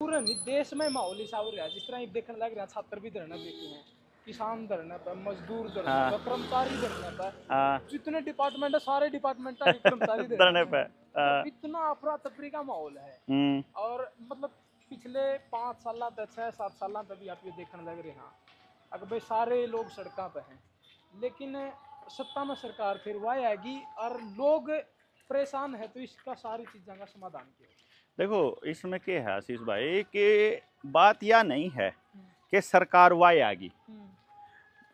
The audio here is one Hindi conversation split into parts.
पूरे देश में माहौल ऐसा हो रहा है, जिस तरह देखने लग रहा है, छात्र भी धरना देते हैं, किसान धरने पर, मजदूर धरने पर, कर्मचारी धरने पर, जितने डिपार्टमेंट है सारे डिपार्टमेंट का कर्मचारी धरने पर। तो इतना अफरा तफरी का माहौल है। और मतलब पिछले 5 साल तक 6-7 साल तक भी आप ये देखने लग रहे हैं अगर भाई सारे लोग सड़कों पर हैं, लेकिन सत्ता में सरकार फिर वह आएगी और लोग परेशान है, तो इसका सारी चीज़ों का समाधान किया। देखो इसमें क्या है आशीष भाई कि बात यह नहीं है कि सरकार वाई आएगी।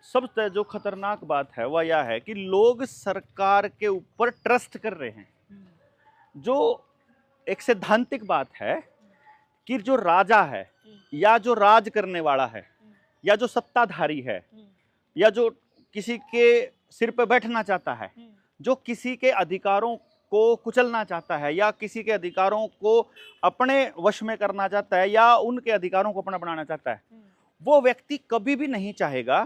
सबसे जो खतरनाक बात है वह यह है कि लोग सरकार के ऊपर ट्रस्ट कर रहे हैं। जो एक सैद्धांतिक बात है कि जो राजा है या जो राज करने वाला है या जो सत्ताधारी है या जो किसी के सिर पे बैठना चाहता है, जो किसी के अधिकारों को कुचलना चाहता है या किसी के अधिकारों को अपने वश में करना चाहता है या उनके अधिकारों को अपना बनाना चाहता है, वो व्यक्ति कभी भी नहीं चाहेगा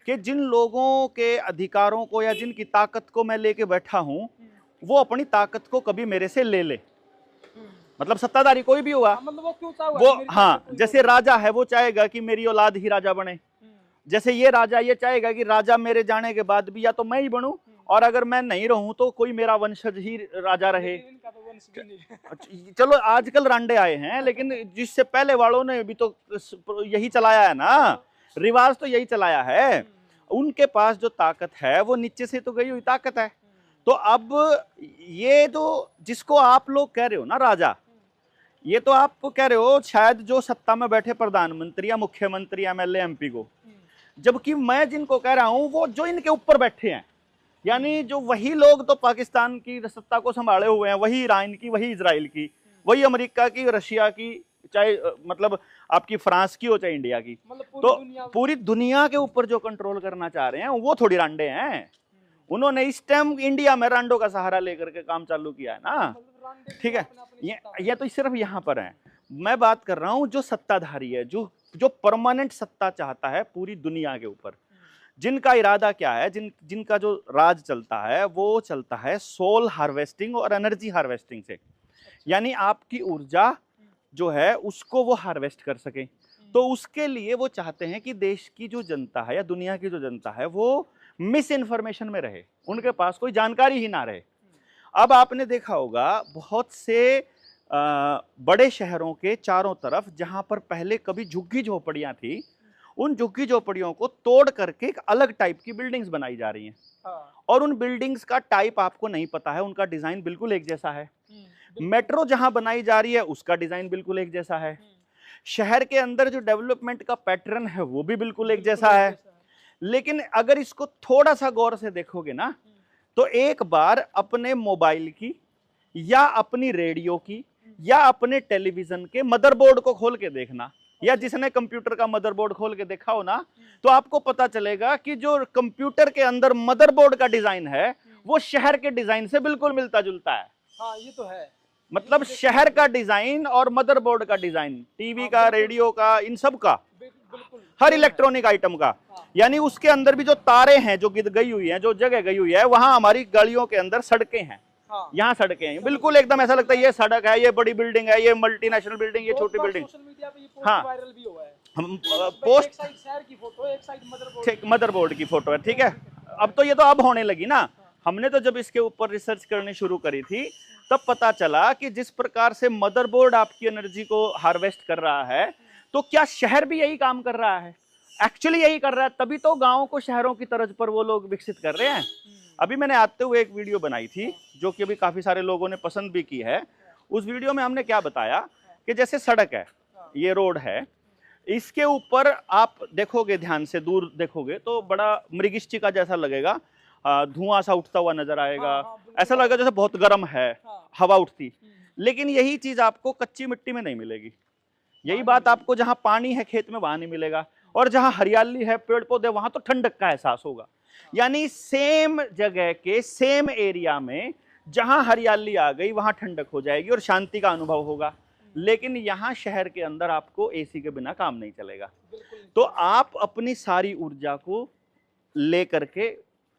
कि जिन लोगों के अधिकारों को या जिनकी ताकत को मैं लेके बैठा हूं वो अपनी ताकत को कभी मेरे से ले ले। मतलब सत्ताधारी कोई भी हुआ, मतलब वो क्यों चाहेगा? वो हाँ, जैसे राजा है वो चाहेगा कि मेरी औलाद ही राजा बने, जैसे ये राजा ये चाहेगा कि राजा मेरे जाने के बाद भी या तो मैं ही बनूं और अगर मैं नहीं रहूं तो कोई मेरा वंशज ही राजा रहे। चलो आजकल रांडे आए हैं, लेकिन जिससे पहले वालों ने भी तो यही चलाया है ना, रिवाज तो यही चलाया है। उनके पास जो ताकत है वो नीचे से तो गई हुई ताकत है। तो अब ये जो जिसको आप लोग कह रहे हो ना राजा, ये तो आप कह रहे हो शायद जो सत्ता में बैठे प्रधानमंत्री या मुख्यमंत्री एमएलए एमपी को, जबकि मैं जिनको कह रहा हूं वो जो इनके ऊपर बैठे हैं, यानी जो वही लोग तो पाकिस्तान की सत्ता को संभाले हुए हैं, वही ईरान की, वही इजराइल की, वही अमेरिका की, रशिया की, चाहे मतलब आपकी फ्रांस की हो चाहे इंडिया की, तो पूरी दुनिया के ऊपर जो कंट्रोल करना चाह रहे हैं वो थोड़ी रांडे हैं। उन्होंने इस टाइम इंडिया में रांडों का सहारा लेकर के काम चालू किया है ना। ठीक है, ये तो सिर्फ यहाँ पर है। मैं बात कर रहा हूँ जो सत्ताधारी है, जो परमानेंट सत्ता चाहता है पूरी दुनिया के ऊपर, जिनका इरादा क्या है, जिनका जो राज चलता है वो चलता है सोल हार्वेस्टिंग और एनर्जी हार्वेस्टिंग से, यानी आपकी ऊर्जा जो है उसको वो हार्वेस्ट कर सके। तो उसके लिए वो चाहते हैं कि देश की जो जनता है या दुनिया की जो जनता है वो मिस इन्फॉर्मेशन में रहे, उनके पास कोई जानकारी ही ना रहे। अब आपने देखा होगा बहुत से बड़े शहरों के चारों तरफ जहां पर पहले कभी झुग्गी झोपड़ियां थी, उन झुग्गी झोपड़ियों को तोड़ करके एक अलग टाइप की बिल्डिंग्स बनाई जा रही हैं। और उन बिल्डिंग्स का टाइप आपको नहीं पता है, उनका डिजाइन बिल्कुल एक जैसा है। मेट्रो जहां बनाई जा रही है उसका डिजाइन बिल्कुल एक जैसा है। शहर के अंदर जो डेवलपमेंट का पैटर्न है वो भी बिल्कुल एक जैसा है। लेकिन अगर इसको थोड़ा सा गौर से देखोगे ना, तो एक बार अपने मोबाइल की या अपनी रेडियो की या अपने टेलीविजन के मदरबोर्ड को खोल के देखना, या जिसने कंप्यूटर का मदरबोर्ड खोल के देखा हो ना, तो आपको पता चलेगा कि जो कंप्यूटर के अंदर मदरबोर्ड का डिजाइन है वो शहर के डिजाइन से बिल्कुल मिलता जुलता है। हाँ, ये तो है। मतलब शहर का डिजाइन और मदरबोर्ड का डिजाइन, टीवी का, रेडियो का, इन सब का, हर इलेक्ट्रॉनिक आइटम का, यानी उसके अंदर भी जो तारे हैं जो गई हुई हैं, जो जगह गई हुई है, वहां हमारी गलियों के अंदर सड़कें हैं। यहाँ सड़कें हैं, बिल्कुल एकदम ऐसा लगता है ये सड़क है, ये बड़ी बिल्डिंग है, ये मल्टीनेशनल बिल्डिंग, ये छोटी बिल्डिंग। हाँ, हम पोस्ट शहर की फोटो, एक साइड मदरबोर्ड की फोटो है। ठीक है, अब तो ये तो अब होने लगी ना। हमने तो जब इसके ऊपर रिसर्च करनी शुरू करी थी तब पता चला कि जिस प्रकार से मदरबोर्ड आपकी एनर्जी को हार्वेस्ट कर रहा है, तो क्या शहर भी यही काम कर रहा है? एक्चुअली यही कर रहा है, तभी तो गाँव को शहरों की तर्ज पर वो लोग विकसित कर रहे हैं। अभी मैंने आते हुए एक वीडियो बनाई थी जो कि अभी काफी सारे लोगों ने पसंद भी की है। उस वीडियो में हमने क्या बताया कि जैसे सड़क है, ये रोड है, इसके ऊपर आप देखोगे, ध्यान से दूर देखोगे तो बड़ा मृगिष्टिका जैसा लगेगा, धुआं सा उठता हुआ नजर आएगा। ऐसा लगेगा जैसे बहुत गर्म है, हवा उठती। लेकिन यही चीज आपको कच्ची मिट्टी में नहीं मिलेगी। यही बात आपको जहां पानी है खेत में वहां नहीं मिलेगा, और जहां हरियाली है, पेड़ पौधे, वहां तो ठंडक का एहसास होगा। यानी सेम जगह के सेम एरिया में जहां हरियाली आ गई वहां ठंडक हो जाएगी और शांति का अनुभव होगा। लेकिन यहाँ शहर के अंदर आपको एसी के बिना काम नहीं चलेगा। तो आप अपनी सारी ऊर्जा को लेकर के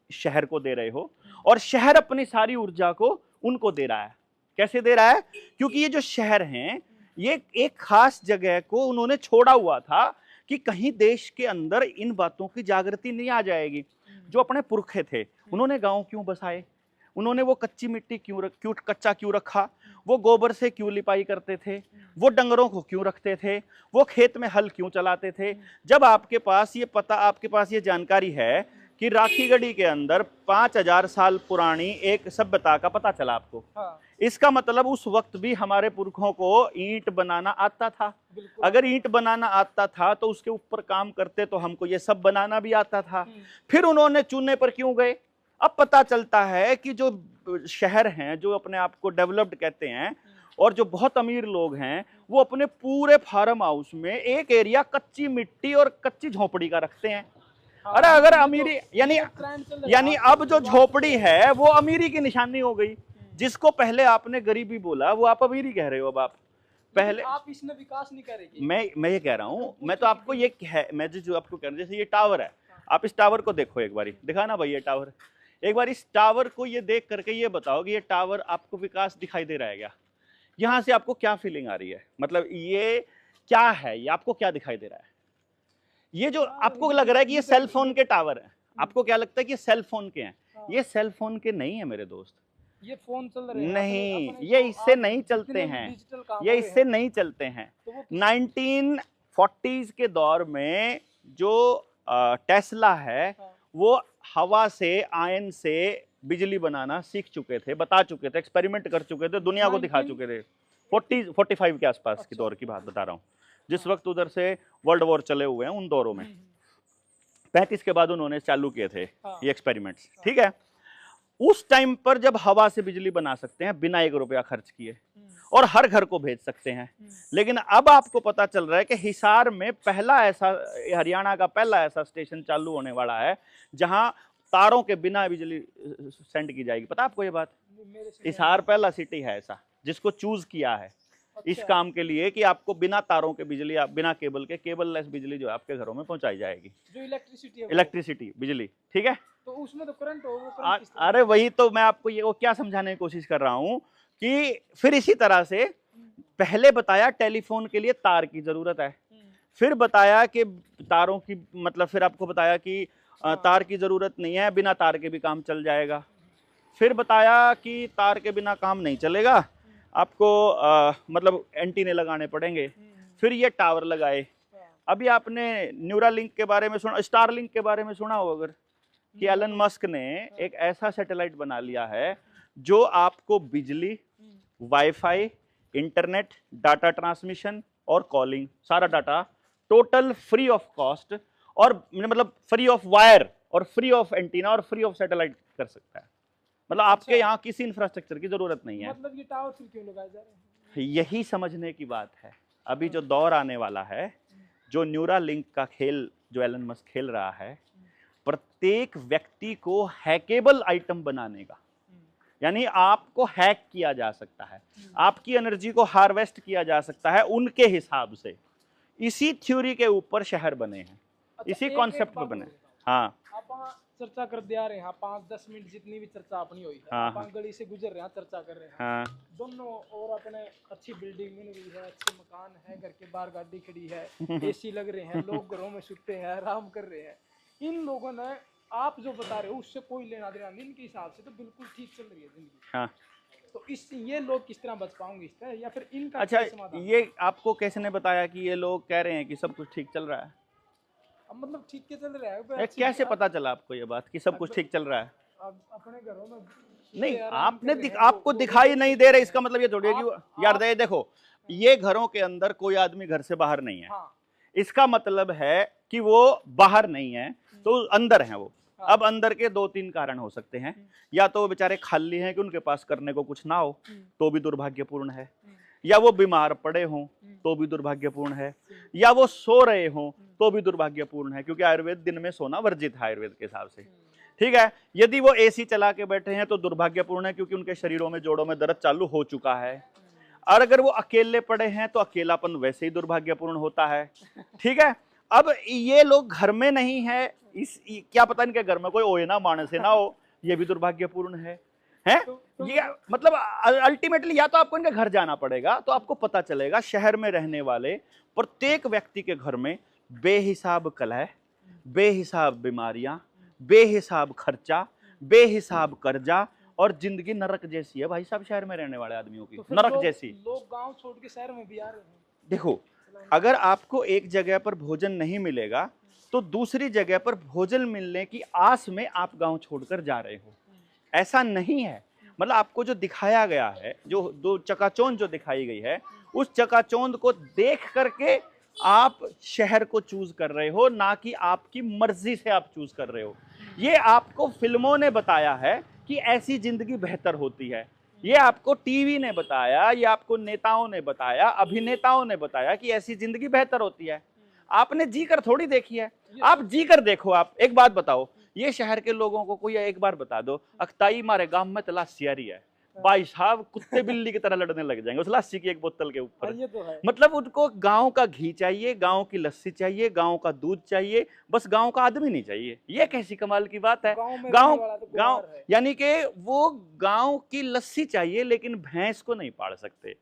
शहर को दे रहे हो और शहर अपनी सारी ऊर्जा को उनको दे रहा है। कैसे दे रहा है? क्योंकि ये जो शहर हैं ये एक खास जगह को उन्होंने छोड़ा हुआ था कि कहीं देश के अंदर इन बातों की जागृति नहीं आ जाएगी। जो अपने पुरखे थे, उन्होंने गांव क्यों बसाए, उन्होंने वो कच्ची मिट्टी क्यों कच्चा क्यों रखा, वो गोबर से क्यों लिपाई करते थे, वो डंगरों को क्यों रखते थे, वो खेत में हल क्यों चलाते थे। जब आपके पास ये जानकारी है कि राखीगढ़ी के अंदर 5000 साल पुरानी एक सभ्यता का पता चला आपको, हाँ। इसका मतलब उस वक्त भी हमारे पुरखों को ईंट बनाना आता था। अगर ईंट बनाना आता था तो उसके ऊपर काम करते तो हमको ये सब बनाना भी आता था। फिर उन्होंने चूने पर क्यों गए। अब पता चलता है कि जो शहर हैं, जो अपने आप को डेवलप्ड कहते हैं और जो बहुत अमीर लोग हैं, वो अपने पूरे फार्म हाउस में एक एरिया कच्ची मिट्टी और कच्ची झोपड़ी का रखते हैं। अरे अगर अमीरी यानी अब जो झोपड़ी है वो अमीरी की निशानी हो गई। जिसको पहले आपने गरीबी बोला वो आप अमीरी कह रहे हो। अब आप पहले आप इसमें विकास नहीं करेंगे। मैं ये कह रहा हूँ, मैं तो आपको ये मैं जो आपको कह रहा हूँ, जैसे ये टावर है, आप इस टावर को देखो एक बारी, दिखाना भाई ये टावर, एक बार इस टावर को ये देख करके ये बताओ कि ये टावर आपको विकास दिखाई दे रहा है क्या? यहाँ से आपको क्या फीलिंग आ रही है? मतलब ये क्या है, ये आपको क्या दिखाई दे रहा है? ये जो आपको लग रहा है कि ये सेल फोन के टावर है, आपको क्या लगता है कि ये सेल फोन के हैं? ये सेल फोन के नहीं है मेरे दोस्त, ये फोन चल रहे हैं नहीं, ये इससे नहीं चलते हैं, ये इससे नहीं चलते हैं। 1940s के दौर में जो टेस्ला है वो हवा से, आयन से बिजली बनाना सीख चुके थे, बता चुके थे, एक्सपेरिमेंट कर चुके थे, दुनिया को दिखा चुके थे। 45 के आसपास के दौर की बात बता रहा हूँ, जिस वक्त उधर से वर्ल्ड वॉर चले हुए हैं, उन दौरों में 35 के बाद उन्होंने चालू किए थे ये एक्सपेरिमेंट्स। ठीक है, उस टाइम पर जब हवा से बिजली बना सकते हैं बिना 1 रुपया खर्च किए और हर घर को भेज सकते हैं, लेकिन अब आपको पता चल रहा है कि हिसार में पहला ऐसा, हरियाणा का पहला ऐसा स्टेशन चालू होने वाला है जहां तारों के बिना बिजली सेंड की जाएगी। पता आपको ये बात? हिसार पहला सिटी है ऐसा जिसको चूज किया है इस काम के लिए कि आपको बिना तारों के बिजली, बिना केबल के, केबल लेस बिजली जो है आपके घरों में पहुंचाई जाएगी, जो इलेक्ट्रिसिटी बिजली। ठीक है, तो उसमें तो करंट हो, वो करंट अरे वही तो मैं आपको ये वो क्या समझाने की कोशिश कर रहा हूं कि फिर इसी तरह से पहले बताया टेलीफोन के लिए तार की जरूरत है, फिर बताया कि तारों की मतलब, फिर आपको बताया कि तार की जरूरत नहीं है, बिना तार के भी काम चल जाएगा, फिर बताया कि तार के बिना काम नहीं चलेगा, आपको मतलब एंटीने लगाने पड़ेंगे, फिर ये टावर लगाए। अभी आपने न्यूरालिंक के बारे में सुना, स्टारलिंक के बारे में सुना हो अगर, कि एलन मस्क ने एक ऐसा सैटेलाइट बना लिया है जो आपको बिजली, वाईफाई, इंटरनेट, डाटा ट्रांसमिशन और कॉलिंग, सारा data total free of cost, और मतलब फ्री ऑफ वायर और फ्री ऑफ एंटीना और फ्री ऑफ सैटेलाइट कर सकता है। मतलब आपके यहाँ किसी इंफ्रास्ट्रक्चर की जरूरत नहीं है। मतलब ये टावर फिर क्यों लगाए जा रहे हैं? यही समझने की बात है। अभी जो दौर आने वाला है, जो न्यूरालिंक का खेल जो एलन मस्क खेल रहा है, प्रत्येक व्यक्ति को हैकेबल आइटम बनाने का, यानी आपको हैक किया जा सकता है, आपकी एनर्जी को हार्वेस्ट किया जा सकता है उनके हिसाब से। इसी थ्योरी के ऊपर शहर बने हैं, इसी कॉन्सेप्ट पे बने। हाँ, चर्चा कर दे आ रहे हैं 5-10 मिनट जितनी भी चर्चा अपनी हुई है, आप गली से गुजर रहे हैं, चर्चा कर रहे हैं। हाँ। दोनों और अपने अच्छी बिल्डिंग मिल रही है, अच्छे मकान है, घर के बाहर गाड़ी खड़ी है, एसी लग रहे हैं, लोग घरों में सुते हैं, आराम कर रहे हैं। इन लोगों ने आप जो बता रहे हो उससे कोई लेना देना नहीं, इनके हिसाब से तो बिल्कुल ठीक चल रही है जिंदगी। हाँ। तो ये लोग किस तरह बच पाएंगे इस तरह, या फिर इनका अच्छा, ये आपको कैसे ने बताया कि ये लोग कह रहे हैं कि सब कुछ ठीक चल रहा है? मतलब ठीक के चल रहा है, कैसे पता चला आपको ये बात कि सब कुछ ठीक चल रहा है? अपने घरों में नहीं, आपने आपको दिखाई नहीं दे रहा, इसका मतलब ये थोड़ी है कि यार देखो, ये घरों के अंदर कोई आदमी घर से बाहर नहीं है, इसका मतलब है कि वो बाहर नहीं है तो अंदर है वो। अब अंदर के 2-3 कारण हो सकते हैं, या तो वो बेचारे खाली हैं कि उनके पास करने को कुछ ना हो तो भी दुर्भाग्यपूर्ण है, या वो बीमार पड़े हों तो भी दुर्भाग्यपूर्ण है, या वो सो रहे हों तो भी दुर्भाग्यपूर्ण है, क्योंकि आयुर्वेद दिन में सोना वर्जित है आयुर्वेद के हिसाब से। ठीक है, यदि वो एसी चला के बैठे हैं तो दुर्भाग्यपूर्ण है, क्योंकि उनके शरीरों में, जोड़ों में दर्द चालू हो चुका है। और अगर वो अकेले पड़े हैं तो अकेलापन वैसे ही दुर्भाग्यपूर्ण होता है। ठीक है, अब ये लोग घर में नहीं है, क्या पता इनके घर में कोई ओए ना मानस ना हो, ये भी दुर्भाग्यपूर्ण है। है। ये मतलब अल्टीमेटली या तो आपको इनके घर जाना पड़ेगा, तो आपको पता चलेगा शहर में रहने वाले प्रत्येक व्यक्ति के घर में बेहिसाब कलह, बेहिसाब बीमारियां, बेहिसाब खर्चा, बेहिसाब कर्जा, और जिंदगी नरक जैसी है भाई साहब शहर में रहने वाले आदमियों की, तो नरक जैसी। लोग गांव छोड़ के शहर में भी आ रहे हैं। देखो, अगर आपको एक जगह पर भोजन नहीं मिलेगा तो दूसरी जगह पर भोजन मिलने की आस में आप गांव छोड़कर जा रहे हो, ऐसा नहीं है। मतलब आपको जो दिखाया गया है, जो दो चकाचौंध जो दिखाई गई है, उस चकाचौंध को देख करके आप शहर को चूज कर रहे हो, ना कि आपकी मर्जी से आप चूज कर रहे हो। ये आपको फिल्मों ने बताया है कि ऐसी जिंदगी बेहतर होती है, ये आपको टीवी ने बताया, ये आपको नेताओं ने बताया, अभिनेताओं ने बताया कि ऐसी जिंदगी बेहतर होती है। आपने जी कर थोड़ी देखी है। आप जी कर देखो। आप एक बात बताओ, ये शहर के लोगों को कोई एक बार बता दो, अख्ताई मारे गांव में तो लस्सी आ रही है, भाई साहब कुत्ते बिल्ली की तरह लड़ने लग जाएंगे उस लस्सी की एक बोतल के ऊपर। ये तो है। मतलब उनको गांव का घी चाहिए, गांव की लस्सी चाहिए, गांव का दूध चाहिए, बस गांव का आदमी नहीं चाहिए। ये कैसी कमाल की बात है। गांव यानी कि वो गांव की लस्सी चाहिए लेकिन भैंस को नहीं पाल सकते।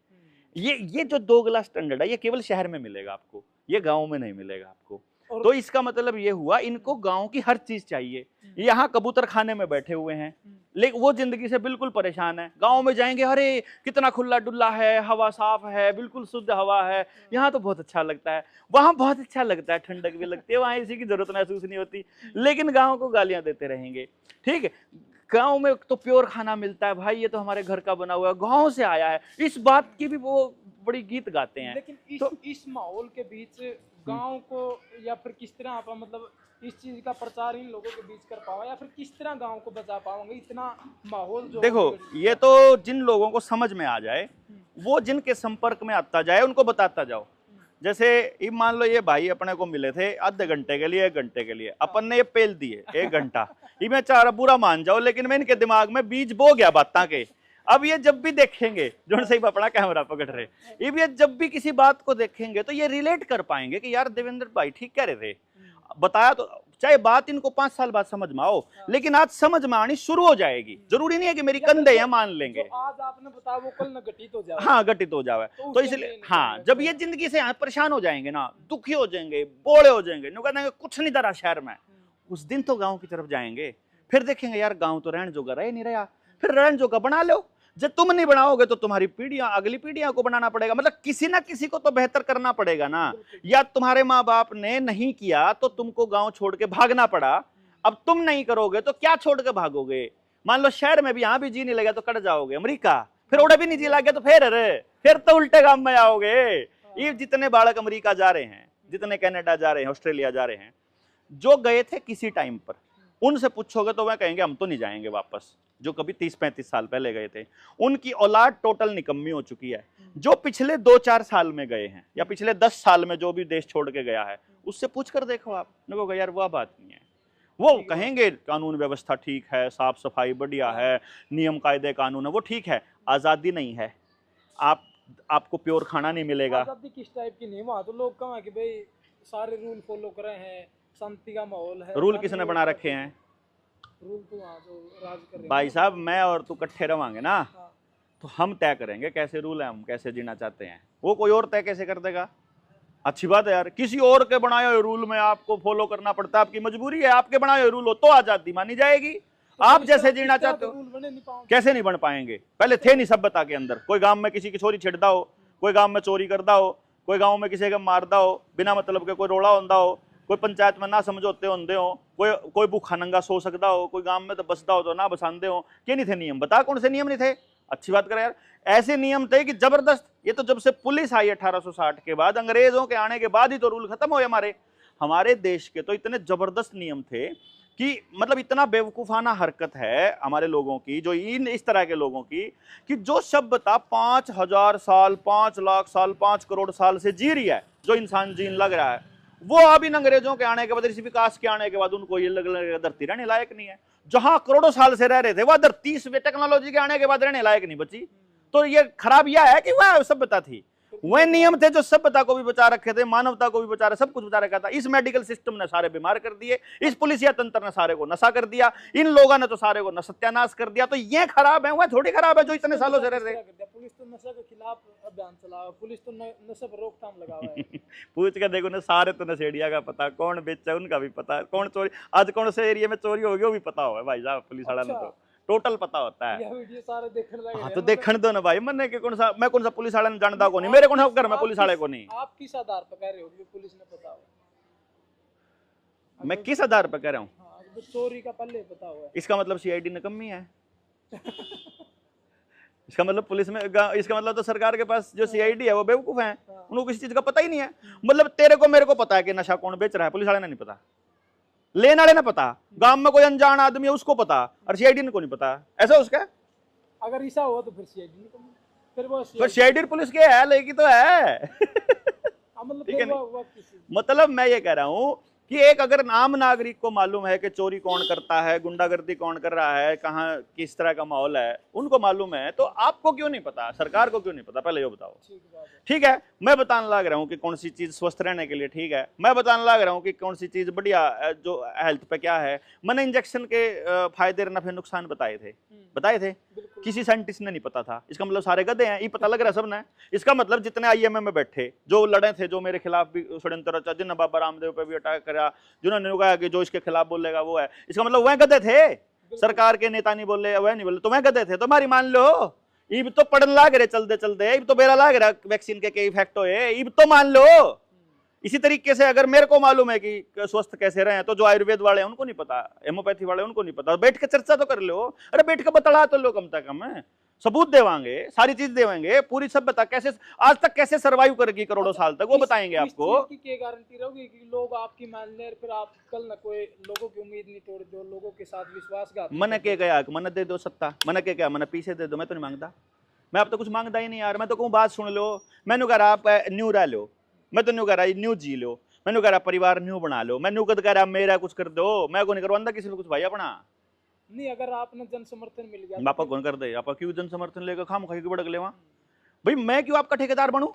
ये जो दोगला स्टैंडर्ड है, ये केवल शहर में मिलेगा आपको, ये गांव में नहीं मिलेगा आपको। तो इसका मतलब ये हुआ, इनको गांव की हर चीज चाहिए। यहाँ कबूतर खाने में बैठे हुए हैं, लेकिन वो जिंदगी से बिल्कुल परेशान है। गांव में जाएंगे, अरे कितना खुला डुल्ला है, हवा साफ है, बिल्कुल शुद्ध हवा है, यहाँ तो बहुत अच्छा लगता है, वहां बहुत अच्छा लगता है, ठंडक भी लगती है, वहां इसी की जरूरत महसूस नहीं होती। लेकिन गाँव को गालियां देते रहेंगे। ठीक है, गांव में तो प्योर खाना मिलता है भाई, ये तो हमारे घर का बना हुआ है, गांव से आया है, इस बात की भी वो बड़ी गीत गाते हैं। लेकिन इस माहौल के बीच गांव को या फिर किस तरह आप मतलब इस चीज का प्रचार इन लोगों के बीच कर पाओ, या फिर किस तरह गांव को बचा पाओगे इतना माहौल जो। देखो, ये तो जिन लोगों को समझ में आ जाए, वो जिनके संपर्क में आता जाए उनको बताता जाओ। जैसे ये मान लो, ये भाई अपने को मिले थे आधे घंटे के लिए, 1 घंटे के लिए, अपन ने ये पेल दिए 1 घंटा। ये मैं चाह रहा बुरा मान जाओ, लेकिन मैं इनके दिमाग में बीज बो गया बातां के। अब ये जब भी देखेंगे, जो सही अपना कैमरा पकड़ रहे, ये जब भी किसी बात को देखेंगे तो ये रिलेट कर पाएंगे कि यार देवेंद्र भाई ठीक कह रहे थे, बताया तो। चाहे बात इनको 5 साल बाद समझ में आओ, लेकिन आज समझ में आनी शुरू हो जाएगी। जरूरी नहीं है कि मेरी कंधे है मान लेंगे, आज आपने बताया वो कल न घटित हो जाए। हाँ, घटित हो जाए। तो इसलिए हाँ, जब ये जिंदगी से परेशान हो जाएंगे ना, दुखी हो जाएंगे, बोले हो जाएंगे, कहते कुछ नहीं दरा शहर में, उस दिन तो गाँव की तरफ जाएंगे। फिर देखेंगे यार गाँव तो रहने जोगा रह नहीं रहा, फिर रहने जोगा बना लो। जब तुम नहीं बनाओगे तो तुम्हारी पीढ़ियां, अगली पीढ़ियां को बनाना पड़ेगा। मतलब किसी ना किसी को तो बेहतर करना पड़ेगा ना। या तुम्हारे माँ बाप ने नहीं किया तो तुमको गांव छोड़ के भागना पड़ा, अब तुम नहीं करोगे तो क्या छोड़ के भागोगे। मान लो शहर में भी यहाँ भी जी नहीं लगा तो कट जाओगे अमेरिका, फिर उड़े भी नहीं जी लगे तो फिर तो उल्टे काम में आओगे। ये जितने बालक अमेरिका जा रहे हैं, जितने कनाडा जा रहे हैं, ऑस्ट्रेलिया जा रहे हैं, जो गए थे किसी टाइम पर, उनसे पूछोगे तो वह कहेंगे हम तो नहीं जाएंगे वापस। जो कभी 30-35 साल पहले गए थे, उनकी औलाद टोटल निकम्मी हो चुकी है। जो पिछले 2-4 साल में गए हैं या पिछले 10 साल में जो भी देश छोड़ के गया है, उससे पूछ कर देखो आप, देखो यार वह बात नहीं है। वो कहेंगे कानून व्यवस्था ठीक है, साफ सफाई बढ़िया है, नियम कायदे कानून है, वो ठीक है। आज़ादी नहीं है, आपको प्योर खाना नहीं मिलेगा। आज़ादी किस टाइप की नहीं, वहाँ तो लोग कहें कि भाई सारे रूल फॉलो कर रहे हैं, शांति का माहौल है। रूल किसने बना रखे हैं? रूल तो वहाँ जो राज कर रहे हैं भाई साहब, मैं और तू इकट्ठे रवांगे ना, तो हम तय करेंगे कैसे रूल है, हम कैसे जीना चाहते हैं। वो कोई और तय कैसे कर देगा? अच्छी बात है यार, किसी और के बनाए हुए रूल में आपको फॉलो करना पड़ता है, आपकी मजबूरी है। आपके बनाए हुए रूल हो तो आजादी मानी जाएगी। आप जैसे जीना चाहते हो कैसे नहीं बन पाएंगे? पहले थे नहीं सभ्यता के अंदर। कोई गांव में किसी की छोरी छिड़दा हो, कोई गांव में चोरी करदा हो, कोई गांव में किसी का मारदा हो, बिना मतलब के कोई रोड़ा होंदा हो, कोई पंचायत में ना समझौते होंदे हो, कोई भूखा नंगा सो सकता हो, कोई गांव में तो बसदा हो तो ना बसांदे हो। क्या नहीं थे नियम? बता कौन से नियम नहीं थे? अच्छी बात कर यार। ऐसे नियम थे कि जबरदस्त। ये तो जब से पुलिस आई 1860 के बाद, अंग्रेजों के आने के बाद ही तो रूल खत्म हुए। हमारे देश के तो इतने जबरदस्त नियम थे कि मतलब इतना बेवकूफाना हरकत है हमारे लोगों की, जो इस तरह के लोगों की, कि जो सभ्यता 5000 साल, 5 लाख साल, 5 करोड़ साल से जी रही है, जो इंसान जीन लग रहा है, वो अब इन अंग्रेजों के आने के बाद, इस विकास के आने के बाद उनको ये लग धरती रहने लायक नहीं है। जहां करोड़ों साल से रह रहे थे वह धरती टेक्नोलॉजी के आने के बाद रहने लायक नहीं बची। तो ये खराब यह है कि वह सभ्यता थी। वह नियम थे जो सभ्यता को भी बचा रखे थे, मानवता को भी बचा रहे, सब कुछ बचा रखा था। इस मेडिकल सिस्टम ने सारे बीमार कर दिए, इस पुलिसिया तंत्र ने सारे को नशा कर दिया, इन लोगों ने तो सारे को सत्यानाश कर दिया। तो ये खराब है, वह थोड़ी खराब है जो इतने सालों से रह रहे। पुलिस तो नशा के खिलाफ अभियान चला, पुलिस तो नशे पर रोकथाम लगा हुआ है। पूछ के देखो ना, सारे तो नशेड़िया का पता, कौन बेचा उनका भी पता, कौन चोरी आज कौन से एरिया में चोरी होगी वो भी पता होगा भाई साहब, पुलिस वाला ने तो टोटल पता होता है। यह वीडियो सारे देखने लगे। हाँ तो देखने दो ना भाई, मैंने के कौन सा, मैं कौन सा पुलिस वाले ने जानता को नहीं, मेरे कौन सा घर में पुलिस वाले को नहीं। आप किस आधार पर कह रहे हो कि पुलिस ने पता हो? मैं किस आधार पर कह रहा हूँ? हाँ, चोरी का पहले पता हुआ है। इसका मतलब सीआईडी ने कमी है। इसका मतलब पुलिस में, इसका मतलब तो सरकार के पास जो सीआईडी है वो बेवकूफ है, उनको किसी चीज का पता ही नहीं है। मतलब तेरे को मेरे को पता है कि नशा कौन बेच रहा है, पुलिस वाले ने नहीं पता, लेने वाले ने पता, गांव में कोई अनजान आदमी है उसको पता, और सीआईडी ने को नहीं पता। ऐसा उसका अगर ऐसा हुआ तो फिर सीआईडी ने कमी, फिर वो सीआईडी पुलिस के है, लेकिन तो है। ठीक है, मतलब मैं ये कह रहा हूं कि एक अगर आम नागरिक को मालूम है कि चोरी कौन करता है, गुंडागर्दी कौन कर रहा है, कहाँ किस तरह का माहौल है, उनको मालूम है, तो आपको क्यों नहीं पता, सरकार को क्यों नहीं पता, पहले ये बताओ। ठीक है, मैं बताने लग रहा हूँ कि कौन सी चीज स्वस्थ रहने के लिए ठीक है, मैं बताने लग रहा हूँ कि कौन सी चीज बढ़िया जो हेल्थ पे क्या है। मैंने इंजेक्शन के फायदे नफे नुकसान बताए थे, किसी साइंटिस्ट ने नहीं पता था। इसका मतलब सारे गधे हैं, ये पता लग रहा है सबने। इसका मतलब जितने आईएमए में बैठे जो लड़े थे, जो मेरे खिलाफ भी षड्यंत्र रचा, जिन्होंने बाबा रामदेव पे भी अटैक करा, जिन्होंने कहा कि जो इसके खिलाफ बोलेगा वो है, इसका मतलब वह गधे थे। सरकार के नेता नहीं बोले, वह नहीं बोले, तो वह गधे थे। तो हमारी मान लो, इब तो पढ़न लाग रहे चलते चलते, इब तो बेरा लाग रहा वैक्सीन के इफेक्ट होए, इब तो मान लो। इसी तरीके से अगर मेरे को मालूम है कि स्वस्थ कैसे रहे, तो जो आयुर्वेद वाले हैं उनको नहीं पता, हेमोपैथी वाले उनको नहीं पता, बैठ के चर्चा तो कर लो। अरे बैठ के बतला तो लो, कम से कम सबूत देवांगे, सारी चीज देवांगे, पूरी सभ्यता कैसे आज तक कैसे सरवाइव करेगी करोड़ों साल तक, वो बताएंगे आपको। की गारंटी रहोगी कि लोग आपकी मान ले, फिर आप कल न कोई लोगों की उम्मीद नहीं तोड़ दो, लोगों के साथ विश्वासघात। मैंने क्या गया, मैंने दे दो सत्ता, मैंने क्या, मैंने पीछे दे दो, मैं तो नहीं मांगता, मैं अब तो कुछ मांगता ही नहीं यार। मैं तो कहूँ बात सुन लो, मैंने कहा आप न्यू रह लो, मैं तो न्यू कह रहा न्यू जी लो, मैंने कह रहा परिवार न्यू बना लो, मैं न्यू कह रहा मेरा कुछ कर दो, मैं को नहीं करवांदा किसी को कुछ भाई अपना नहीं। अगर आपने जन समर्थन मिल गया, बापा कौन कर दे, आपका क्यों जन समर्थन लेकर खाम खाई के बड़क ले वहां भाई, मैं क्यों आपका ठेकेदार बनूं?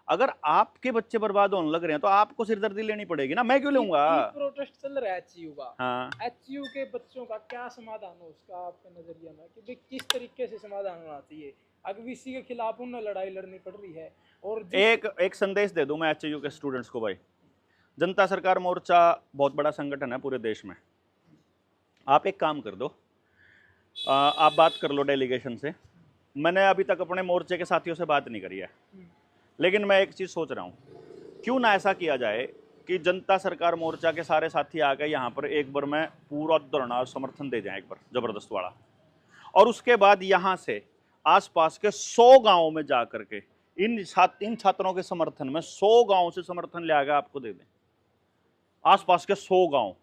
अगर आपके बच्चे बर्बाद होने लग रहे हैं तो आपको सिरदर्दी लेनी पड़ेगी ना, मैं क्यों लूंगा? प्रोटेस्ट चल रहा है एचयू का, हाँ, एचयू के बच्चों का क्या समाधान हो उसका आपके नजरिए में, कि किस तरीके से समाधान होना चाहिए? अगवीसी के खिलाफ उन्हें लड़ाई लड़नी पड़ रही है। और एक संदेश दे दूं मैं एचयू के स्टूडेंट्स को, भाई जनता सरकार मोर्चा बहुत बड़ा संगठन है पूरे देश में। आप एक काम कर दो, आप बात कर लो डेलीगेशन से। मैंने अभी तक अपने मोर्चे के साथियों से बात नहीं करी है, लेकिन मैं एक चीज़ सोच रहा हूँ, क्यों ना ऐसा किया जाए कि जनता सरकार मोर्चा के सारे साथी आ गए यहाँ पर, एक बार मैं पूरा धरना समर्थन दे जाए एक बार जबरदस्त वाला, और उसके बाद यहाँ से आसपास के 100 गाँव में जा करके इन छात्रों के समर्थन में 100 गाँव से समर्थन ले आकर आपको दे दें, आसपास के 100 गाँव,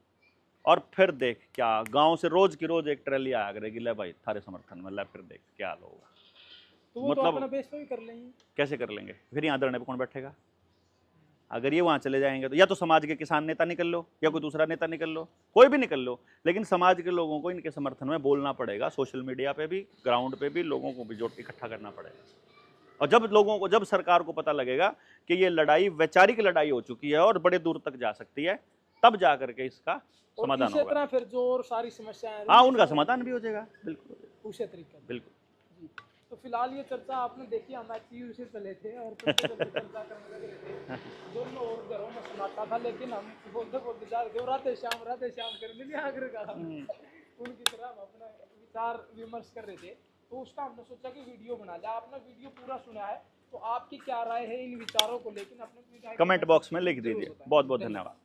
और फिर देख क्या गांव से रोज की रोज एक ट्रैली आया करेगी, ले भाई थारे समर्थन में, ले फिर देख क्या हाल होगा। तो वो मतलब तो अपना बेस पे भी कर लेंगे। कैसे कर लेंगे? फिर यहाँ धरने पे कौन बैठेगा? अगर ये वहां चले जाएंगे तो या तो समाज के किसान नेता निकल लो, या कोई दूसरा नेता निकल लो, कोई भी निकल लो, लेकिन समाज के लोगों को इनके समर्थन में बोलना पड़ेगा, सोशल मीडिया पे भी, ग्राउंड पे भी लोगों को भी जोड़ इकट्ठा करना पड़ेगा। और जब सरकार को पता लगेगा कि ये लड़ाई वैचारिक लड़ाई हो चुकी है और बड़े दूर तक जा सकती है, तब जा करके इसका समाधान होगा। तरह फिर जो और सारी समस्याएं, हाँ, उनका समाधान भी हो जाएगा। बिल्कुल उसी तरीके, बिल्कुल जी। तो फिलहाल ये चर्चा आपने देखी, हम एचयू से चले थे और चर्चा करने लगे थे, दोनों और घरों में सुनाता था, लेकिन हम बोलते बोलते जा रहे थे, राधे श्याम करने नहीं आगे कहा, उनकी तरह हम अपना विचार विमर्श कर रहे थे। तो उसका हमने सोचा कि वीडियो बना लिया। आपने वीडियो पूरा सुना है, तो आपकी क्या राय है इन विचारों को लेकिन अपने कमेंट बॉक्स में लिख दीजिए। बहुत बहुत धन्यवाद।